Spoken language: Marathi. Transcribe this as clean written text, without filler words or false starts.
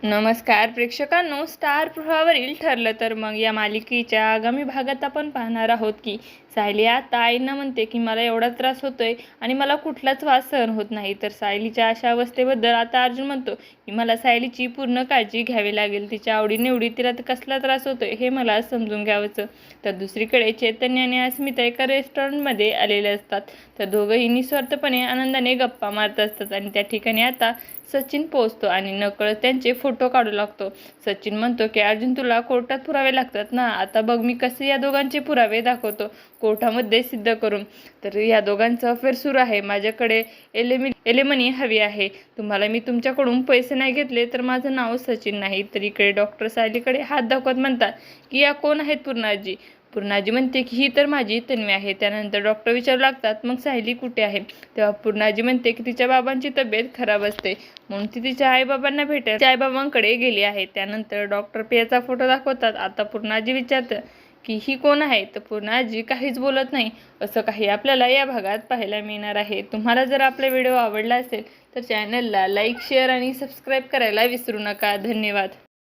नमस्कार प्रेक्षकांनो, स्टार प्रवाहावरील ठरलं तर मग या मालिकेच्या आगामी भागात आपण पाहणार आहोत की सायली आता आईंना म्हणते की मला एवढा त्रास होतोय आणि मला कुठलाच वास सहन होत नाही. तर सायलीच्या अशा अवस्थेबद्दल आता अर्जुन म्हणतो की मला सायलीची पूर्ण काळजी घ्यावी लागेल, तिच्या आवडीनिवडी तिला कसला त्रास होतोय हे मला समजून घ्यावंच. तर दुसरीकडे चैतन्य आणि अस्मिता एका रेस्टॉरंटमध्ये आलेले असतात. तर दोघंही निस्वार्थपणे आनंदाने गप्पा मारत असतात आणि त्या ठिकाणी आता सचिन पोहोचतो आणि नकळत त्यांचे फोटो काढू लागतो. सचिन म्हणतो की अर्जुन, तुला कोर्टात पुरावे लागतात ना, आता बघ मी कसे या दोघांचे पुरावे दाखवतो कोर्टामध्ये सिद्ध करून. तर या दोघांचं अफेअर सुरू आहे, माझ्याकडे एलिमनी हवी आहे, तुम्हाला मी तुमच्याकडून पैसे नाही घेतले तर माझं नाव सचिन नाही. तर इकडे डॉक्टर सायलीकडे हात दाखवत म्हणतात की या कोण आहेत पूर्णाजी. पूर्णाजी म्हणते की ही तर माझी तन्वी आहे. त्यानंतर डॉक्टर विचारू लागतात मग सायली कुठे आहे. तेव्हा पूर्णाजी म्हणते की तिच्या बाबांची तब्येत खराब असते म्हणून ती तिच्या आईबाबांना भेटायला आईबाबांकडे गेली आहे. त्यानंतर डॉक्टर पियाचा फोटो दाखवतात. आता पूर्णाजी विचारतं की ही कोण आहे. तर पूर्णाजी काहीच बोलत नाही. असं काही आपल्याला या भागात पाहायला मिळणार आहे. तुम्हाला जर आपला व्हिडिओ आवडला असेल तर चॅनलला लाईक, शेअर आणि सबस्क्राईब करायला विसरू नका. धन्यवाद.